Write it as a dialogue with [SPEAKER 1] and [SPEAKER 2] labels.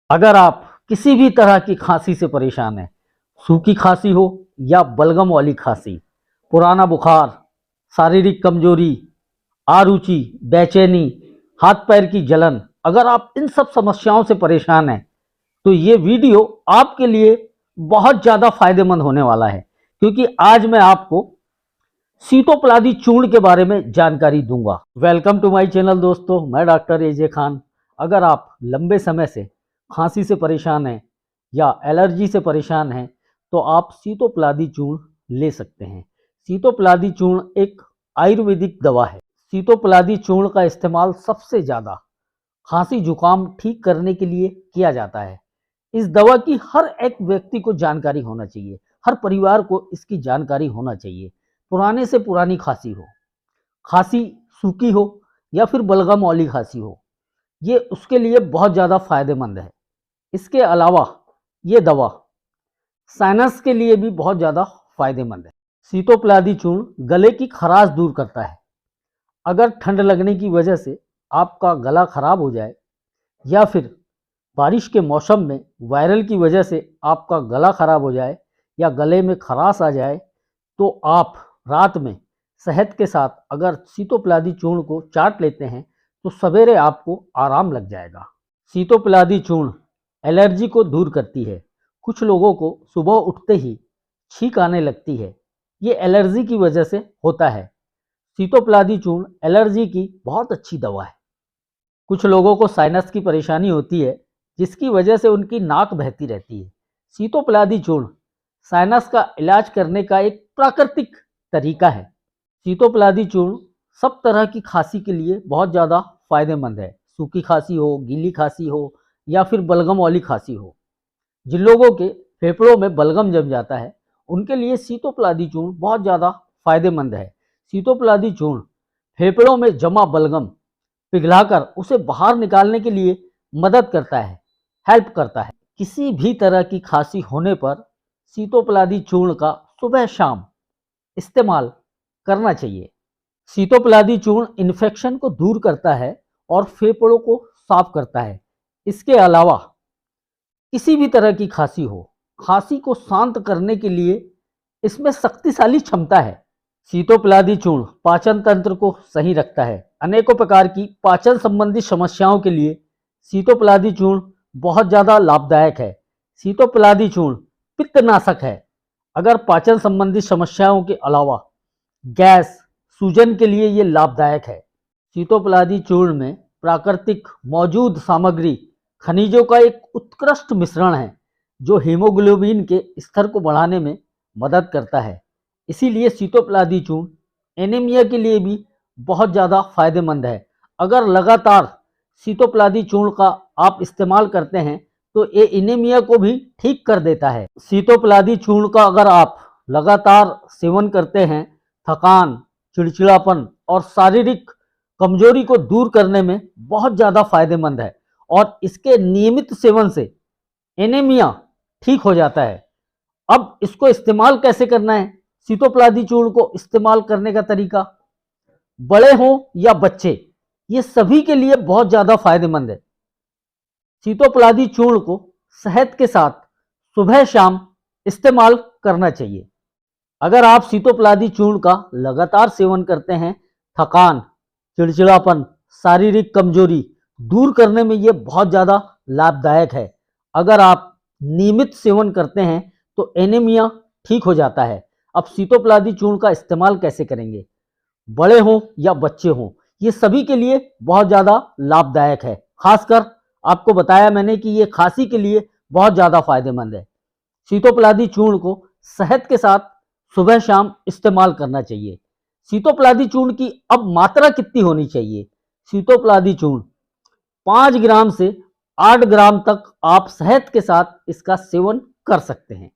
[SPEAKER 1] अगर आप किसी भी तरह की खांसी से परेशान हैं, सूखी खांसी हो या बलगम वाली खांसी, पुराना बुखार, शारीरिक कमजोरी, आरुचि, बेचैनी, हाथ पैर की जलन, अगर आप इन सब समस्याओं से परेशान हैं तो ये वीडियो आपके लिए बहुत ज़्यादा फायदेमंद होने वाला है, क्योंकि आज मैं आपको सीतोपलादी चूर्ण के बारे में जानकारी दूंगा। वेलकम टू माय चैनल दोस्तों, मैं डॉक्टर एजे खान। अगर आप लंबे समय से खांसी से परेशान हैं या एलर्जी से परेशान हैं तो आप सीतोपलादी चूर्ण ले सकते हैं। सीतोपलादी चूर्ण एक आयुर्वेदिक दवा है। सीतोपलादी चूर्ण का इस्तेमाल सबसे ज़्यादा खांसी जुकाम ठीक करने के लिए किया जाता है। इस दवा की हर एक व्यक्ति को जानकारी होना चाहिए, हर परिवार को इसकी जानकारी होना चाहिए। पुराने से पुरानी खांसी हो, खांसी सूखी हो या फिर बलगम वाली खांसी हो, ये उसके लिए बहुत ज़्यादा फायदेमंद है। इसके अलावा ये दवा साइनस के लिए भी बहुत ज़्यादा फायदेमंद है। सीतोपलादी चूर्ण गले की खराश दूर करता है। अगर ठंड लगने की वजह से आपका गला खराब हो जाए या फिर बारिश के मौसम में वायरल की वजह से आपका गला खराब हो जाए या गले में खराश आ जाए तो आप रात में शहद के साथ अगर सीतोपलादी चूर्ण को चाट लेते हैं तो सवेरे आपको आराम लग जाएगा। सीतोपलादी चूर्ण एलर्जी को दूर करती है। कुछ लोगों को सुबह उठते ही छींक आने लगती है, ये एलर्जी की वजह से होता है। सीतोपलादी चूर्ण एलर्जी की बहुत अच्छी दवा है। कुछ लोगों को साइनस की परेशानी होती है जिसकी वजह से उनकी नाक बहती रहती है। सीतोपलादी चूर्ण साइनस का इलाज करने का एक प्राकृतिक तरीका है। सीतोपलादी चूर्ण सब तरह की खांसी के लिए बहुत ज़्यादा फायदेमंद है। सूखी खांसी हो, गीली खांसी हो या फिर बलगम वाली खांसी हो। जिन लोगों के फेफड़ों में बलगम जम जाता है उनके लिए सीतोपलादी चूर्ण बहुत ज़्यादा फायदेमंद है। सीतोपलादी चूर्ण फेफड़ों में जमा बलगम पिघलाकर उसे बाहर निकालने के लिए मदद करता है, हेल्प करता है। किसी भी तरह की खांसी होने पर सीतोपलादी चूर्ण का सुबह शाम इस्तेमाल करना चाहिए। सीतोपलादी चूर्ण इन्फेक्शन को दूर करता है और फेफड़ों को साफ करता है। इसके अलावा किसी भी तरह की खांसी हो, खांसी को शांत करने के लिए इसमें शक्तिशाली क्षमता है। सीतोपलादी चूर्ण पाचन तंत्र को सही रखता है। अनेकों प्रकार की पाचन संबंधी समस्याओं के लिए सीतोपलादी चूर्ण बहुत ज़्यादा लाभदायक है। सीतोपलादी चूर्ण पित्तनाशक है। अगर पाचन संबंधी समस्याओं के अलावा गैस, सूजन के लिए ये लाभदायक है। सीतोपलादी चूर्ण में प्राकृतिक मौजूद सामग्री खनिजों का एक उत्कृष्ट मिश्रण है जो हीमोग्लोबिन के स्तर को बढ़ाने में मदद करता है। इसीलिए सीतोपलादी चूर्ण एनीमिया के लिए भी बहुत ज़्यादा फायदेमंद है। अगर लगातार सीतोपलादी चूर्ण का आप इस्तेमाल करते हैं तो ये एनीमिया को भी ठीक कर देता है। सीतोपलादी चूर्ण का अगर आप लगातार सेवन करते हैं, थकान, चिड़चिड़ापन और शारीरिक कमजोरी को दूर करने में बहुत ज़्यादा फायदेमंद है और इसके नियमित सेवन से एनीमिया ठीक हो जाता है। अब इसको इस्तेमाल कैसे करना है? सीतोपलादी चूर्ण को इस्तेमाल करने का तरीका, बड़े हों या बच्चे, ये सभी के लिए बहुत ज़्यादा फायदेमंद है। सीतोपलादी चूर्ण को शहद के साथ सुबह शाम इस्तेमाल करना चाहिए। अगर आप सीतोपलादी चूर्ण का लगातार सेवन करते हैं, थकान, चिड़चिड़ापन, शारीरिक कमजोरी दूर करने में ये बहुत ज़्यादा लाभदायक है। अगर आप नियमित सेवन करते हैं तो एनीमिया ठीक हो जाता है। अब सीतोपलादी चूर्ण का इस्तेमाल कैसे करेंगे? बड़े हों या बच्चे हों, ये सभी के लिए बहुत ज़्यादा लाभदायक है। खासकर आपको बताया मैंने कि ये खांसी के लिए बहुत ज़्यादा फायदेमंद है। सीतोपलादी चूर्ण को शहद के साथ सुबह शाम इस्तेमाल करना चाहिए। सीतोपलादी चूर्ण की अब मात्रा कितनी होनी चाहिए? सीतोपलादी चूर्ण 5 ग्राम से 8 ग्राम तक आप शहद के साथ इसका सेवन कर सकते हैं।